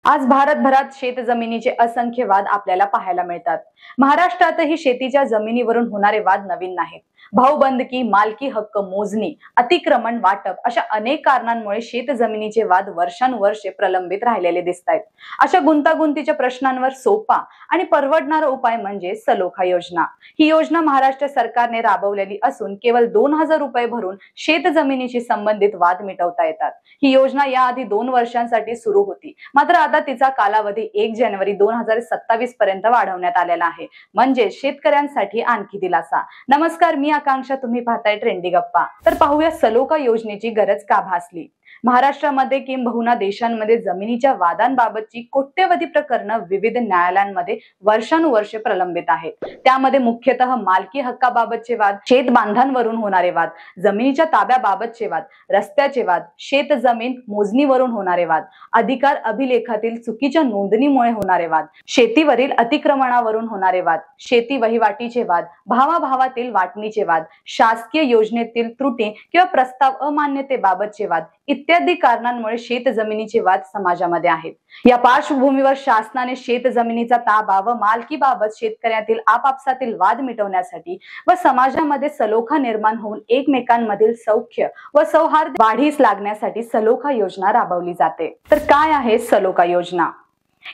आज भारतभरात शेतजमिनीचे असंख्य वाद आपल्याला पाहायला मिळतात। महाराष्ट्रातही शेतीच्या जमिनीवरून होणारे वाद नवीन नाहीत। भाऊबंदकी, मालकी हक्क, मोजणी, अतिक्रमण, वाटप अशा अनेक कारणांमुळे शेतजमिनीचे वाद वर्षानुवर्षे प्रलंबित राहिलेले दिसतायत। अशा गुंतागुंतीच्या प्रश्नांवर सोपा आणि परवडणारा उपाय म्हणजे सलोखा योजना। ही योजना महाराष्ट्र सरकारने राबवलेली असून केवळ 2000 रुपये भरून शेतजमिनीशी संबंधित वाद मिटवता येतात। ही योजना याआधी 2 वर्षांसाठी सुरू होती, मात्र आता तिचा कालावधी 1 जानेवारी 2027 पर्यंत वाढवण्यात आलेला आहे। म्हणजे शेतकऱ्यांसाठी आणखी दिलासा। नमस्कार, मी आकांक्षा, तुम्ही पाहताय ट्रेंडी गप्पा। तर पाहूया सलोखा योजनेची गरज का भासली। महाराष्ट्रामध्ये किंबहुना देशांमध्ये जमिनीच्या वादांबाबतची कोट्यवधी प्रकरणं विविध न्यायालयांमध्ये वर्षानुवर्षे प्रलंबित आहेत। त्यामध्ये मुख्यतः मालकी हक्काबाबतचे वाद, शेत बांधांवरून होणारे वाद, जमिनीच्या ताब्याबाबतचे वाद, रस्त्याचे वाद, शेत जमीन मोजणीवरून होणारे वाद, अधिकार अभिलेखातील चुकीच्या नोंदणीमुळे होणारे वाद, शेतीवरील अतिक्रमणावरून होणारे वाद, शेती वहिवाटीचे वाद, भावाभावातील वाटणीचे वाद, शासकीय योजनेतील त्रुटी किंवा प्रस्ताव अमान्यतेबाबतचे वाद इत्यादी कारणांमुळे शेतजमिनीचे वाद समाजामध्ये आहेत। या पार्श्वभूमीवर शासनाने शेतजमिनीचा ताबा व मालकीबाबत शेतकऱ्यातील आपापसातील वाद मिटवण्यासाठी व समाजामध्ये सलोखा निर्माण होऊन एकमेकांमधील सौख्य व सौहार्द वाढीस लागण्यासाठी सलोखा योजना राबवली जाते। तर काय आहे सलोखा योजना?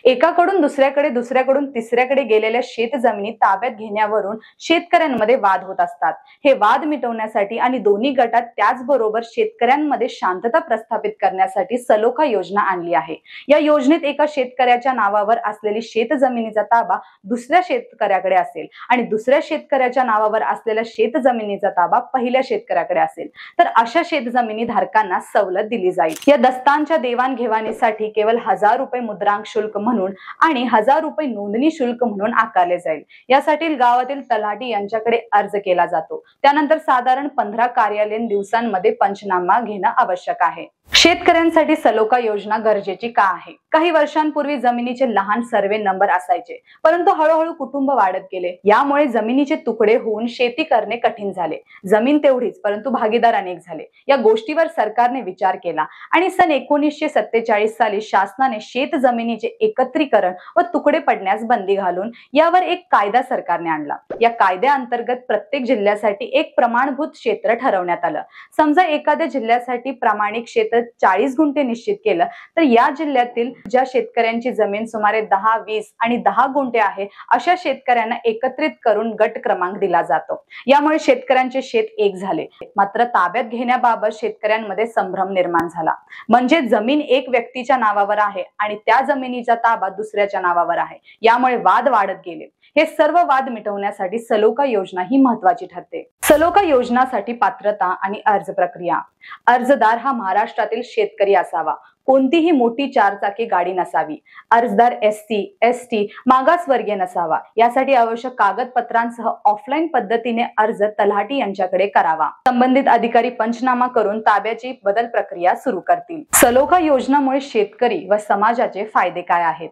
एकाकडून दुसऱ्याकडे, दुसऱ्याकडून तिसऱ्याकडे गेलेल्या शेतजमिनी ताब्यात घेण्यावरून शेतकऱ्यांमध्ये वाद होत असतात। हे वाद मिटवण्यासाठी आणि दोन्ही गटात त्याचबरोबर शेतकऱ्यांमध्ये शांतता प्रस्थापित करण्यासाठी सलोखा योजना आणली आहे। या योजनेत एका शेतकऱ्याच्या नावावर असलेली शेतजमिनीचा ताबा दुसऱ्या शेतकऱ्याकडे असेल आणि दुसऱ्या शेतकऱ्याच्या नावावर असलेल्या शेतजमिनीचा ताबा पहिल्या शेतकऱ्याकडे असेल, तर अशा शेतजमिनी धारकांना सवलत दिली जाईल। या दस्तांच्या देवाणघेवाणीसाठी केवळ 1000 रुपये मुद्रांक शुल्क म्हणून आणि 1000 रुपये नोंदणी शुल्क म्हणून आकारले जाईल। यासाठी गावातील तलाठी यांच्याकडे अर्ज केला जातो। त्यानंतर साधारण 15 कार्यालयीन दिवसांमध्ये पंचनामा घेणं आवश्यक आहे। शेतकऱ्यांसाठी सलोखा योजना गरजेची का आहे? काही वर्षांपूर्वी जमिनीचे लहान सर्वे नंबर असायचे, परंतु हळूहळू कुटुंब वाढत गेले। यामुळे जमिनीचे तुकडे होऊन शेती करणे कठीण झाले। जमीन तेवढीच, परंतु भागीदार अनेक झाले। या गोष्टीवर सरकारने विचार केला आणि सन 1947 साली शासनाने शेत जमिनीचे एकत्रीकरण व तुकडे पडण्यास बंदी घालून यावर एक कायदा सरकारने आणला। या कायद्याअंतर्गत प्रत्येक जिल्ह्यासाठी एक प्रमाणभूत क्षेत्र ठरवण्यात आलं। समजा एखाद्या जिल्ह्यासाठी प्रमाणित क्षेत्र 40 गुंठे निश्चित केलं, तर या जिल्ह्यातील ज्या शेतकऱ्यांची जमीन सुमारे 10, 20 आणि 10 गुंठे आहे, अशा शेतकऱ्यांना एकत्रित करून गट क्रमांक दिला जातो। यामुळे शेतकऱ्यांचे शेत एक झाले। मात्र ताब्यात घेण्याबाबत शेतकऱ्यांमध्ये संभ्रम निर्माण झाला। म्हणजे जमीन एक व्यक्तीच्या नावावर आहे आणि त्या जमिनीचा ताबा दुसऱ्याच्या नावावर आहे। यामुळे वाद वाढत गेले। हे सर्व वाद मिटवण्यासाठी सलोखा योजना ही महत्त्वाची ठरते। सलोखा योजनासाठी पात्रता आणि अर्ज प्रक्रिया। अर्जदार हा महाराष्ट्रातील शेतकरी असावा। कोणतीही मोठी 4 चाकी गाडी नसावी। अर्जदार SC, ST, मागासवर्गीय नसावा। यासाठी आवश्यक कागदपत्रांसह ऑफलाईन पद्धतीने अर्ज तलाठी यांच्याकडे करावा। संबंधित अधिकारी पंचनामा करून ताब्याची बदल प्रक्रिया सुरू करतील। सलोखा योजनामुळे शेतकरी व समाजाचे फायदे काय आहेत?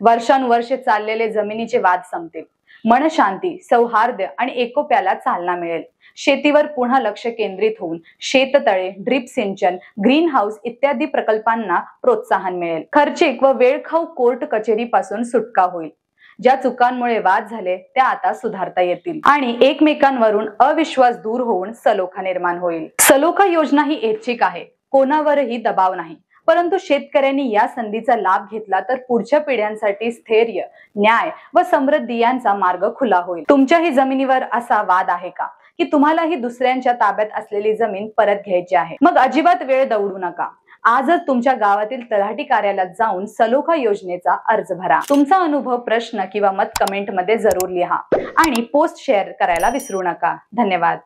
वर्षानुवर्षे चाललेले जमिनीचे वाद संपतील। मनशांती, सौहार्द आणि एकोप्याला चालना मिळेल। शेतीवर पुन्हा लक्ष केंद्रित होऊन शेततळे, ड्रिप सिंचन, ग्रीन हाऊस इत्यादी प्रकल्पांना प्रोत्साहन मिळेल। खर्चिक व वेळखाऊ कोर्ट कचेरीपासून सुटका होईल। ज्या चुकांमुळे वाद झाले त्या आता सुधारता येतील आणि एकमेकांवरून अविश्वास दूर होऊन सलोखा निर्माण होईल। सलोखा योजना ही ऐच्छिक आहे, कोणावरही दबाव नाही। परंतु शेतकऱ्यांनी या संधीचा लाभ घेतला तर पुढच्या पिढ्यांसाठी स्थैर्य, न्याय व समृद्धी यांचा मार्ग खुला होईल। तुमच्याही जमिनीवर असा वाद आहे का की तुम्हालाही दुसऱ्यांच्या ताब्यात असलेली जमीन परत घ्यायची आहे? मग अजिबात वेळ दवडू नका। आजच तुमच्या गावातील तलाठी कार्यालयात जाऊन सलोखा योजनेचा अर्ज भरा। तुमचा अनुभव, प्रश्न किंवा मत कमेंट मध्ये जरूर लिहा आणि पोस्ट शेअर करायला विसरू नका। धन्यवाद।